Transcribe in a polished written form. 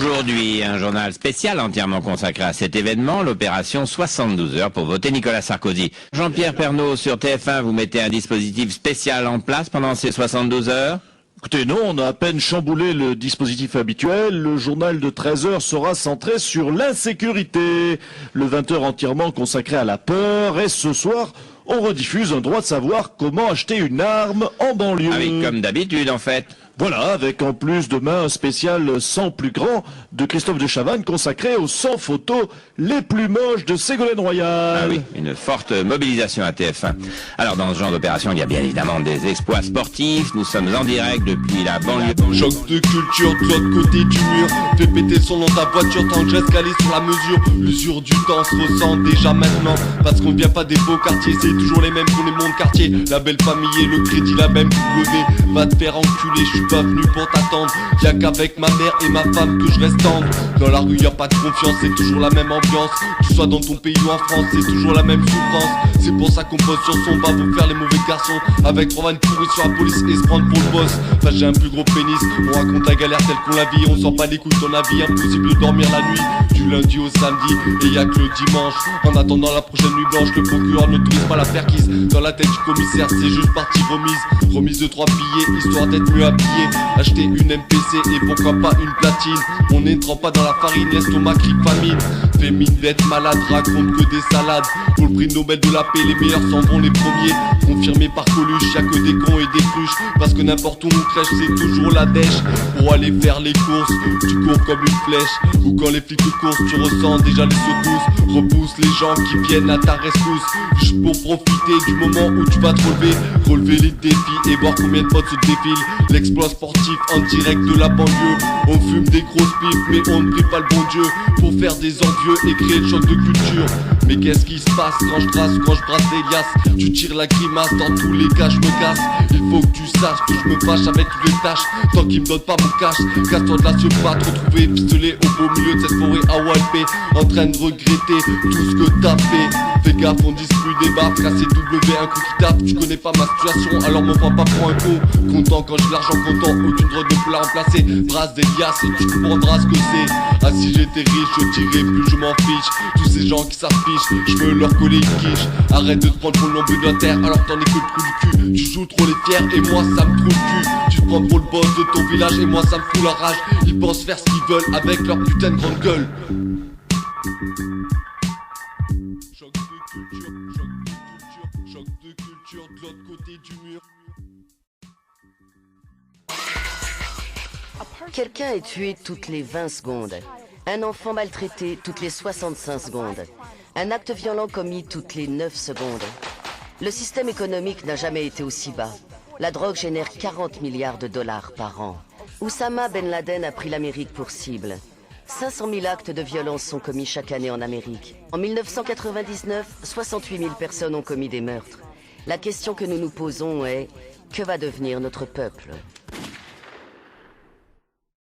Aujourd'hui, un journal spécial entièrement consacré à cet événement, l'opération 72 heures pour voter Nicolas Sarkozy. Jean-Pierre Pernaut, sur TF1, vous mettez un dispositif spécial en place pendant ces 72 heures? Écoutez, non, on a à peine chamboulé le dispositif habituel. Le journal de 13 heures sera centré sur l'insécurité. Le 20h entièrement consacré à la peur. Et ce soir, on rediffuse un droit de savoir comment acheter une arme en banlieue. Ah oui, comme d'habitude en fait. Voilà, avec en plus demain un spécial 100 plus grand de Christophe de Chavannes consacré aux 100 photos les plus moches de Ségolène Royal. Ah oui, une forte mobilisation à TF1. Alors dans ce genre d'opération, il y a bien évidemment des exploits sportifs. Nous sommes en direct depuis la banlieue. Choc de culture de l'autre côté du mur. Fais péter son nom ta voiture tant que j'escalais sur la mesure. L'usure du temps se ressent déjà maintenant. Parce qu'on ne vient pas des beaux quartiers, c'est toujours les mêmes pour les mondes quartiers. La belle famille et le crédit, la même W. Va te faire enculer, je suis pas venu pour t'attendre. Y'a qu'avec ma mère et ma femme que je reste tendre. Dans la rue y'a pas de confiance, c'est toujours la même ambiance. Que tu sois dans ton pays ou en France, c'est toujours la même souffrance. C'est pour ça qu'on pose sur son bas pour faire les mauvais garçons. Avec 3 vannes pourries sur la police et se prendre pour le boss. Enfin j'ai un plus gros pénis, on raconte la galère telle qu'on la vit. On sort pas les couilles ton avis, impossible de dormir la nuit. Du lundi au samedi, et y'a que le dimanche. En attendant la prochaine nuit blanche, le procureur n'autorise pas la perquise. Dans la tête du commissaire, c'est juste partie remise. Remise de 3 billets, histoire d'être mieux habillé. Acheter une MPC et pourquoi pas une platine. On n'entre pas dans la farine, l'estomac crie famine. Fais mine d'être malade, raconte que des salades. Pour le prix Nobel de la paix, les meilleurs s'en vont les premiers. Confirmé par Coluche, y'a que des cons et des cruches. Parce que n'importe où on crèche, c'est toujours la dèche. Pour aller faire les courses, tu cours comme une flèche. Ou quand les flics te courent, tu ressens déjà les secousses. Repousse les gens qui viennent à ta rescousse. Juste pour profiter du moment où tu vas te relever. Relever les défis et voir combien de potes se défilent. L'exploit sportif en direct de la banlieue. On fume des grosses pipes mais on ne prie pas le bon Dieu. Pour faire des envieux et créer le choc de culture. Mais qu'est-ce qui se passe quand je trace, quand je brasse des liasses? Tu tires la grimace, dans tous les cas je me casse. Il faut que tu saches que je me fâche avec toutes les tâches. Tant qu'ils me donnent pas mon cash, casse-toi de la se pas te retrouver pistolet au beau milieu de cette forêt à Walpé. En train de regretter tout ce que t'as fait. Fais gaffe, on distribue des baffes, casser W, un coup qui tape. Tu connais pas ma situation, alors m'en prends pas pour un con. Content quand j'ai l'argent content, aucune drogue ne peut la remplacer. Brasse des liasses et tu comprendras ce que c'est. Ah si j'étais riche, je dirais plus je m'en fiche. Tous ces gens qui s'affichent, je veux leur coller une quiche. Arrête de te prendre pour le nombre de la terre, alors t'en es que le trou du cul. Tu joues trop les fiers et moi ça me trouve le cul. Tu te prends pour le boss de ton village et moi ça me fout la rage. Ils pensent faire ce qu'ils veulent avec leur putain de grande gueule. Choc de culture, choc de culture, choc de culture de l'autre côté du mur. Quelqu'un est tué toutes les 20 secondes. Un enfant maltraité toutes les 65 secondes. Un acte violent commis toutes les 9 secondes. Le système économique n'a jamais été aussi bas. La drogue génère 40 milliards de dollars par an. Oussama Ben Laden a pris l'Amérique pour cible. 500 000 actes de violence sont commis chaque année en Amérique. En 1999, 68 000 personnes ont commis des meurtres. La question que nous nous posons est, que va devenir notre peuple ?